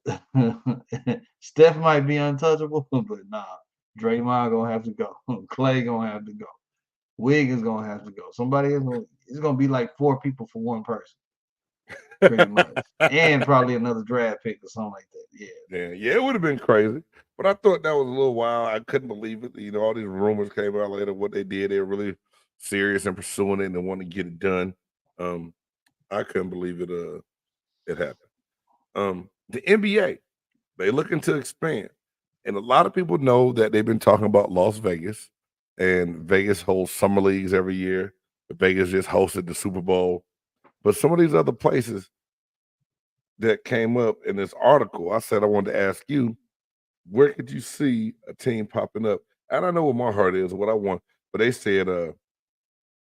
C: Steph might be untouchable, but nah. Draymond gonna have to go. Clay gonna have to go. Wiggins gonna have to go. Somebody else it's gonna be like 4 people for one person. Pretty much. And probably another draft pick or something like that.
B: Yeah, it would have been crazy. But I thought that was a little wild. I couldn't believe it. All these rumors came out later. What they did, they were really serious and pursuing it and they want to get it done. I couldn't believe it. it happened. The NBA, they looking to expand. And a lot of people know that they've been talking about Las Vegas, and Vegas holds summer leagues every year. Vegas just hosted the Super Bowl. But some of these other places that came up in this article, I said I wanted to ask you, where could you see a team popping up? And I know what my heart is, what I want, but they said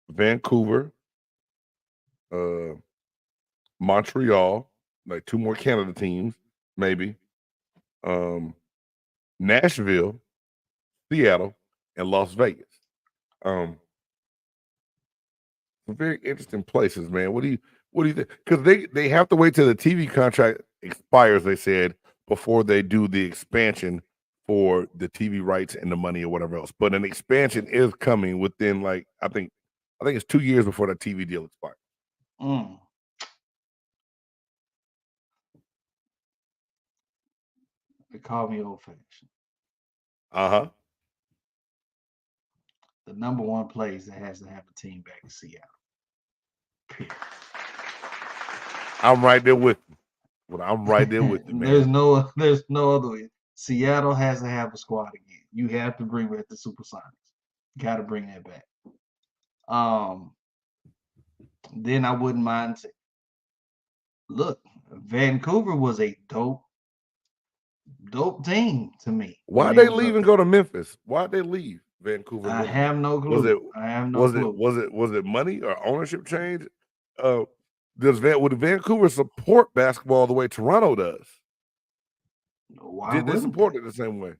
B: Vancouver, uh, Montreal, like 2 more Canada teams, maybe. Nashville, Seattle, and Las Vegas. Some very interesting places, man. What do you think? Because they have to wait till the TV contract expires, they said, before they do the expansion for the TV rights and the money or whatever else. But an expansion is coming within, like, I think it's 2 years before the TV deal expires.
C: They call me old fashioned.
B: Uh-huh.
C: The number one place that has to have a team back in Seattle. Period.
B: I'm right there with you. Well, I'm right there with you, man.
C: There's no other way. Seattle has to have a squad again. You have to bring back the Supersonics. Got to bring that back. Then I wouldn't mind saying, look, Vancouver was a dope team to me.
B: Why'd they leave and go to Memphis? Why'd they leave Vancouver?
C: I have no clue.
B: Was it money or ownership change? Would Vancouver support basketball the way Toronto does?
C: Why
B: Did they support it the same way?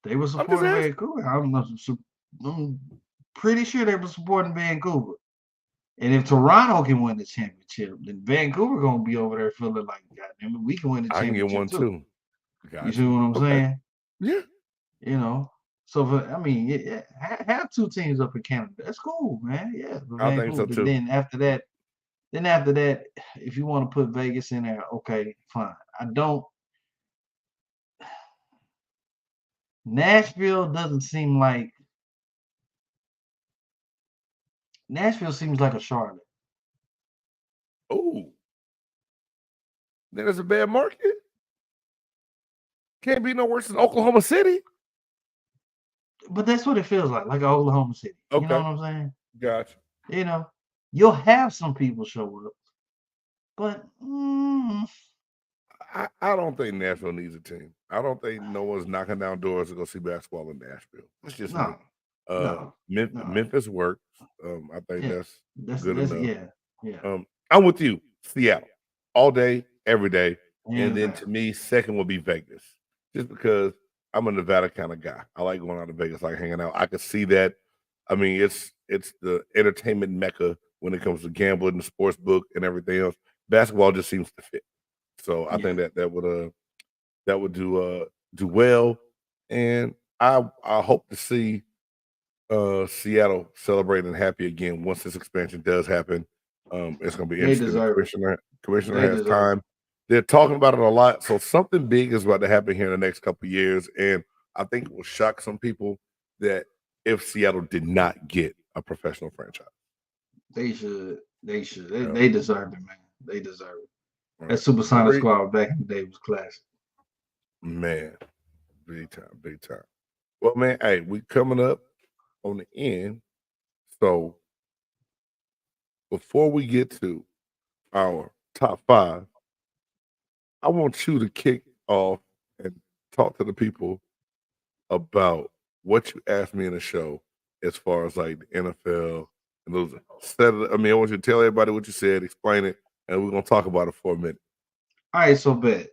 C: They were supporting Vancouver. I'm pretty sure they were supporting Vancouver. And if Toronto can win the championship, then Vancouver gonna be over there feeling like, God damn it, we can win the championship.
B: I can get one too.
C: You see what I'm saying?
B: Yeah.
C: You know. So have 2 teams up in Canada. That's cool, man. Yeah.
B: I think so too.
C: Then after that, if you want to put Vegas in there, okay, fine. Nashville seems like a Charlotte.
B: Oh, then it's a bad market. Can't be no worse than Oklahoma City.
C: But that's what it feels like Oklahoma City. Okay. You know what I'm saying?
B: Gotcha.
C: You know, you'll have some people show up, but
B: I don't think Nashville needs a team. I don't think no one's knocking down doors to go see basketball in Nashville. It's just me. Memphis works. I think that's good enough.
C: Yeah.
B: I'm with you. Seattle, all day, every day, and then to me, second would be Vegas, just because I'm a Nevada kind of guy. I like going out to Vegas, like hanging out. I could see that. I mean, it's the entertainment mecca when it comes to gambling and sports book and everything else. Basketball just seems to fit. So I think that would do well, and I hope to see Seattle celebrating happy again once this expansion does happen. It's going to be interesting. The commissioner has time. They're talking about it a lot, so something big is about to happen here in the next couple of years, and I think it will shock some people that if Seattle did not get a professional franchise,
C: they should. They deserve it, man. They deserve it. Right. That Supersonic squad back in the day was classic.
B: Man, big time. Well, man, hey, we coming up on the end. So before we get to our top 5, I want you to kick off and talk to the people about what you asked me in the show as far as like the NFL and those. I want you to tell everybody what you said, explain it, and we're gonna talk about it for a minute.
C: All right, so bet.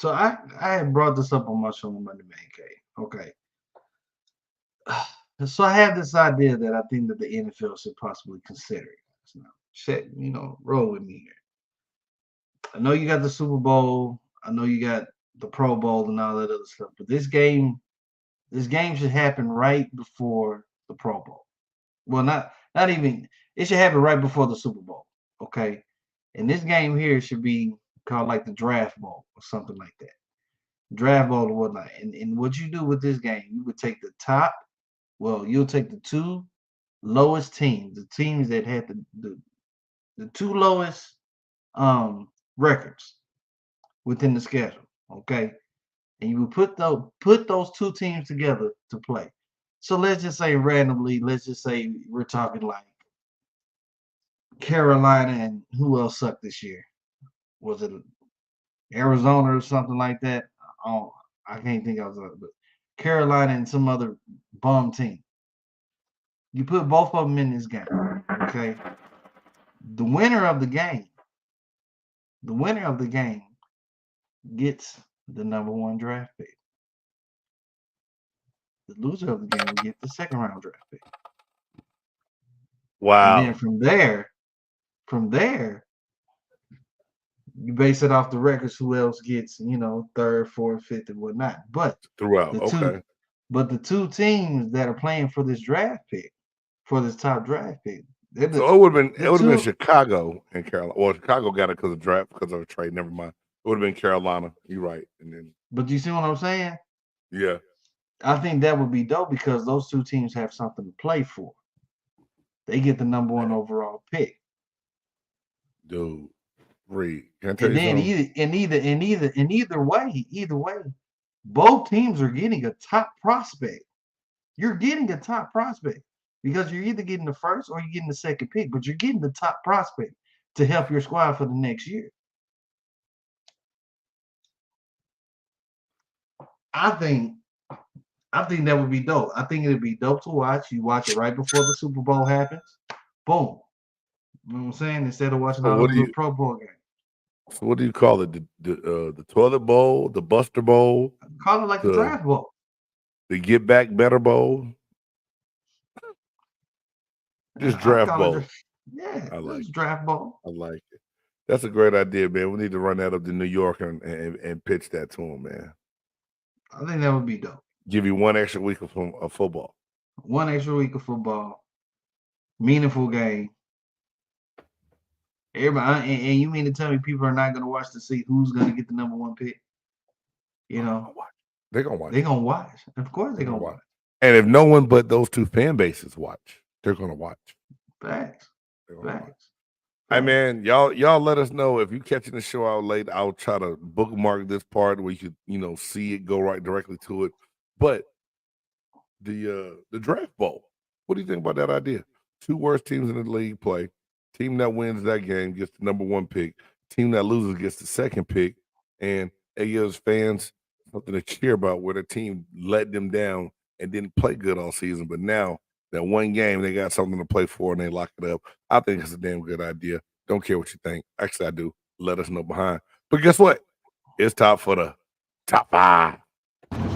C: So I had brought this up on my show on Monday Man Cave. Okay. So I have this idea that I think that the NFL should possibly consider it. Roll with me here. I know you got the Super Bowl. I know you got the Pro Bowl and all that other stuff, but this game should happen right before the Pro Bowl. Well, not even. It should happen right before the Super Bowl. Okay, and this game here should be called like the Draft Bowl or something like that. Draft Bowl or whatnot. And what you do with this game, you would take you'll take the 2 lowest teams, the teams that had the 2 lowest records within the schedule. Okay, and you would put those two teams together to play. So let's just say randomly, let's just say we're talking like Carolina and who else sucked this year? Was it Arizona or something like that? Oh, I can't think of it, but Carolina and some other bum team. You put both of them in this game, okay? The winner of the game gets the #1 draft pick. The loser of the game will get the second round draft pick.
B: Wow.
C: And then from there, you base it off the records. Who else gets, third, fourth, fifth, and whatnot. But
B: Throughout,
C: the two teams that are playing for this draft pick, for this top draft pick,
B: so it would have been Chicago and Carolina. Well, Chicago got it because of draft, because of a trade. Never mind. It would have been Carolina. You're right. And then,
C: but you see what I'm saying?
B: Yeah.
C: I think that would be dope because those two teams have something to play for. They get the #1 overall pick.
B: Dude, Reed. Can I tell
C: And
B: you
C: then either way, both teams are getting a top prospect. You're getting a top prospect because you're either getting the first or you're getting the second pick, but you're getting the top prospect to help your squad for the next year. I think that would be dope. I think it'd be dope to watch. You watch it right before the Super Bowl happens. Boom. You know what I'm saying? Instead of watching all the Pro Bowl games.
B: So what do you call it? The toilet bowl, the Buster Bowl?
C: Call it like the draft bowl.
B: The Get Back Better Bowl? Just draft bowl.
C: Yeah,
B: I like
C: draft bowl.
B: I like it. That's a great idea, man. We need to run that up to New York and pitch that to them, man.
C: I think that would be dope.
B: Give you one extra week of football.
C: One extra week of football. Meaningful game. Everybody, and you mean to tell me people are not going to watch to see who's going to get the #1 pick?
B: They're going to watch.
C: They're going to watch. Of course they're going to watch.
B: And if no one but those two fan bases watch, they're going to watch.
C: Facts.
B: Hey man, y'all let us know if you catching the show out late. I'll try to bookmark this part where you could, see it, go right directly to it. But the draft bowl, what do you think about that idea? 2 worst teams in the league play. Team that wins that game gets the #1 pick. Team that loses gets the second pick. And it gives fans something to cheer about where the team let them down and didn't play good all season. But now that one game, they got something to play for and they lock it up. I think it's a damn good idea. Don't care what you think. Actually, I do. Let us know behind. But guess what? It's time for the top 5.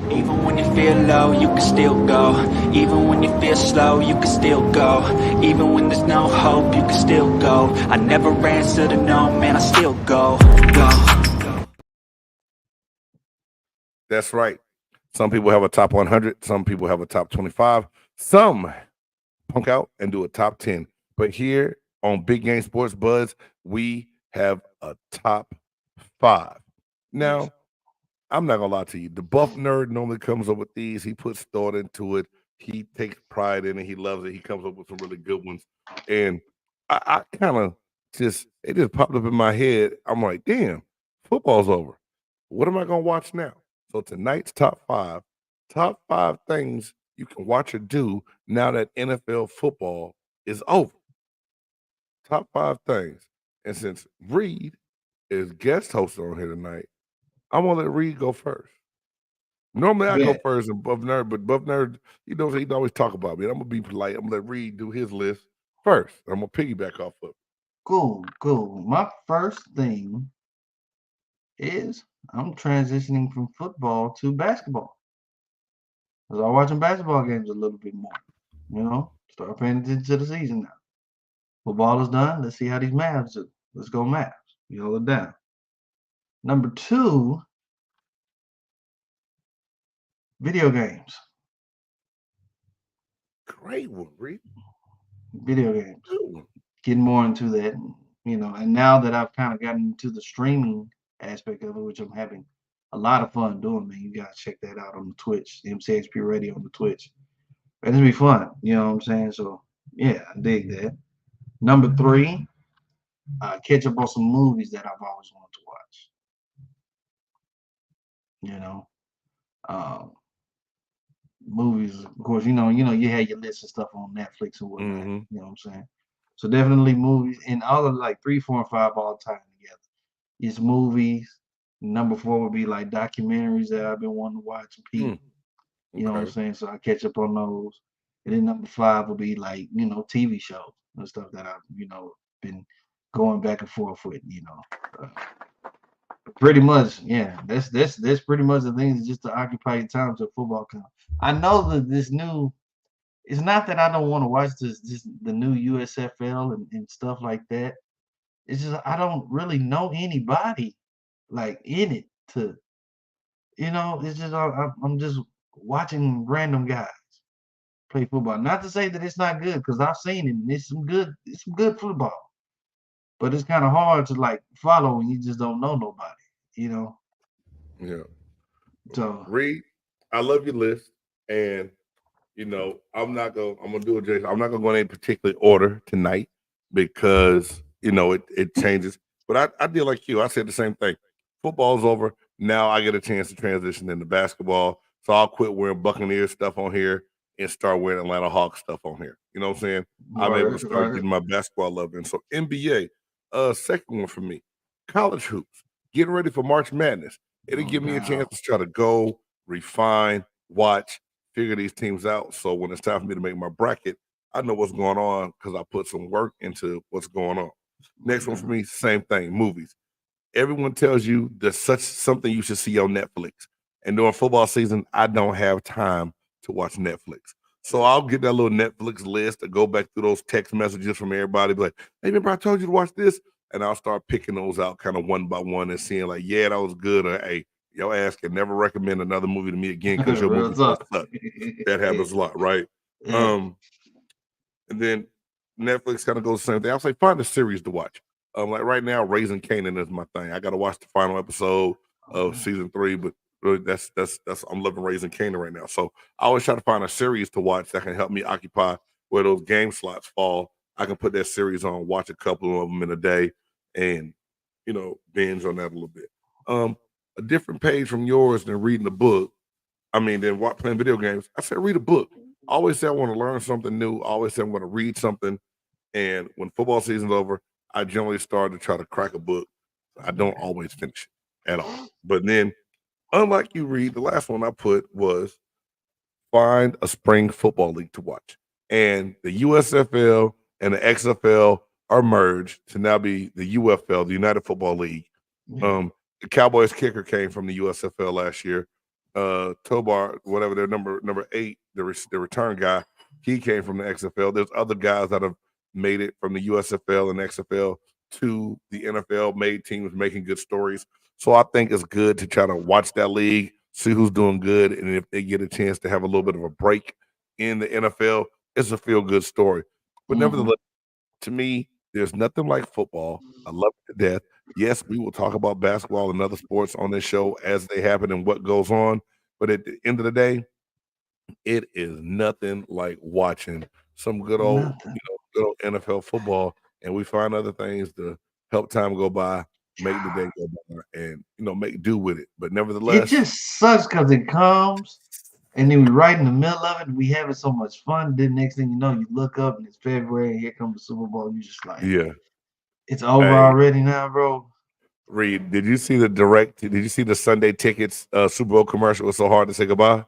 F: Even when you feel low, you can still go. Even when you feel slow, you can still go. Even when there's no hope, you can still go. I never answer to no, man, I still go.
B: That's right. Some people have a top 100. Some people have a top 25. Some punk out and do a top 10. But here on Big Game Sports Buzz, we have a top 5. Now, I'm not going to lie to you. The Buff Nerd normally comes up with these. He puts thought into it. He takes pride in it. He loves it. He comes up with some really good ones. And I kind of it just popped up in my head. I'm like, damn, football's over. What am I going to watch now? So tonight's top 5 things you can watch or do now that NFL football is over. Top 5 things. And since Reed is guest host on here tonight, I'm going to let Reed go first. Normally I go first and Buff Nerd, but Buff Nerd, he'd always talk about me. I'm going to be polite. I'm going to let Reed do his list first. I'm going to piggyback off of it.
C: Cool. My first thing is I'm transitioning from football to basketball. Because I'm watching basketball games a little bit more. Start paying attention to the season now. Football is done. Let's see how these Mavs do. Let's go Mavs. You hold it down. Number 2, video games.
B: Great one, Reed.
C: Video games. Getting more into that, and now that I've kind of gotten into the streaming aspect of it, which I'm having a lot of fun doing, man. You guys check that out on the Twitch, MCHP Radio on the Twitch. And it'll be fun, you know what I'm saying? So, yeah, I dig that. Number 3, catch up on some movies that I've always wanted to watch. You know, movies, of course. You had your list of stuff on Netflix or whatnot.
B: Mm-hmm.
C: You know what I'm saying? So definitely movies, and all of like 3, 4, and 5 all time together. It's movies. Number 4 would be like documentaries that I've been wanting to watch. People, you know what I'm
B: Okay.
C: saying? So I catch up on those. And then number 5 would be like TV shows and stuff that I've been going back and forth with. Pretty much, yeah. That's pretty much the things just to occupy your time till football comes. I know that this new. It's not that I don't want to watch the new USFL and stuff like that. It's just I don't really know anybody like in it to. It's just I'm just watching random guys play football. Not to say that it's not good, because I've seen it. And it's some good football, but it's kind of hard to like follow when you just don't know nobody.
B: Yeah.
C: So
B: Reed, I love your list, and I'm gonna do it, Jason. I'm not gonna go in any particular order tonight because it changes. But I did like you. I said the same thing. Football's over. Now I get a chance to transition into basketball. So I'll quit wearing Buccaneers stuff on here and start wearing Atlanta Hawks stuff on here. You know what I'm saying? I'm able to start getting my basketball love in. So NBA, second one for me. College hoops. Getting ready for March Madness. It'll give me a chance to try to go, refine, watch, figure these teams out. So when it's time for me to make my bracket, I know what's going on because I put some work into what's going on. Next one for me, same thing, movies. Everyone tells you there's something you should see on Netflix. And during football season, I don't have time to watch Netflix. So I'll get that little Netflix list to go back through those text messages from everybody, be like, hey, remember I told you to watch this? And I'll start picking those out kind of one by one and seeing like, yeah, that was good. Or, hey, your ass can never recommend another movie to me again because your movie sucks. That happens a lot, right?
C: Yeah.
B: And then Netflix kind of goes the same thing. I'll say find a series to watch. Like right now, Raising Canaan is my thing. I got to watch the final episode of season 3, but really that's I'm loving Raising Canaan right now. So I always try to find a series to watch that can help me occupy where those game slots fall. I can put that series on, watch a couple of them in a day, and binge on that a little bit. A different page from yours than reading a book. I mean, than playing video games. I said read a book. I always say I want to learn something new. I always say I'm going to read something. And when football season's over, I generally start to try to crack a book. I don't always finish it at all. But then, unlike you, Reed, the last one I put was find a spring football league to watch. And the USFL and the XFL are merged to now be the UFL, the United Football League. The Cowboys kicker came from the USFL last year. Tobar, whatever their number 8, the return guy, he came from the XFL. There's other guys that have made it from the USFL and XFL to the NFL, made teams making good stories. So I think it's good to try to watch that league, see who's doing good, and if they get a chance to have a little bit of a break in the NFL, it's a feel-good story. But nevertheless, to me, there's nothing like football. I love it to death. Yes, we will talk about basketball and other sports on this show as they happen and what goes on. But at the end of the day, it is nothing like watching some good old NFL football, and we find other things to help time go by, make the day go by, and make do with it. But nevertheless,
C: it just sucks because it comes, and then we right in the middle of it, and we having so much fun. Then next thing you know, you look up and it's February, and here comes the Super Bowl. You just like,
B: yeah,
C: it's over already now, bro.
B: Reed, did you see the Sunday tickets Super Bowl commercial? It was so hard to say goodbye.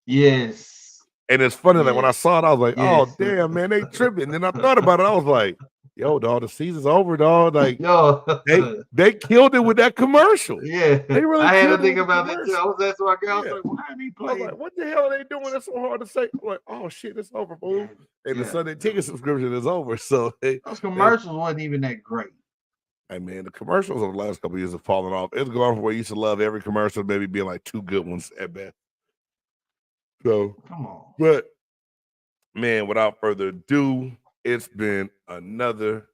C: Yes.
B: And it's funny, like when I saw it, I was like, oh damn, man, they tripping. And then I thought about it, I was like, yo, dog, the season's over, dog. Like, they killed it with that commercial.
C: Yeah,
B: they really.
C: I had to think about that too. I was asking my girl, I was like, why are they playing?
B: I was like, what the hell are they doing? It's so hard to say. I'm like, oh shit, it's over, fool. And the Sunday ticket subscription is over. So
C: those commercials wasn't even that great.
B: Hey man, the commercials over the last couple of years have fallen off. It's gone from where you used to love every commercial, maybe being like 2 good ones at best. So
C: come on.
B: But man, without further ado, it's been another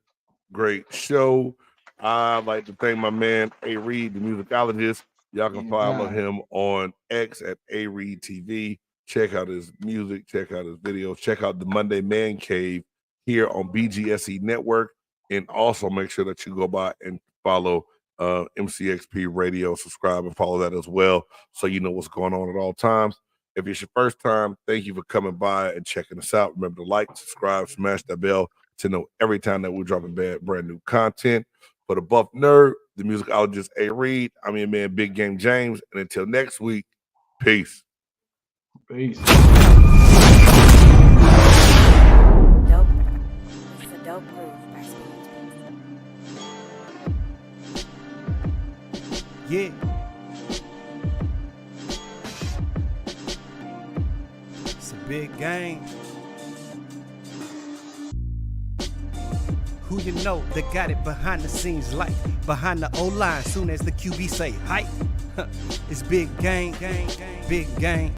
B: great show. I'd like to thank my man A Reed, the musicologist. Y'all can follow him on X at A Reed TV. Check out his music, check out his videos, check out the Monday Man Cave here on BGSE Network. And also make sure that you go by and follow MCXP Radio, subscribe and follow that as well, so you know what's going on at all times. If it's your first time, thank you for coming by and checking us out. Remember to like, subscribe, smash that bell to know every time that we're dropping brand new content. For the Buff Nerd, the musicologist A. Reed, I'm your man Big Game James, and until next week, peace.
C: Peace.
G: Dope. It's a dope groove.
A: Yeah. It's a big game. Who you know that got it behind the scenes, like behind the O-line, soon as the QB say hype. It's big game, big game.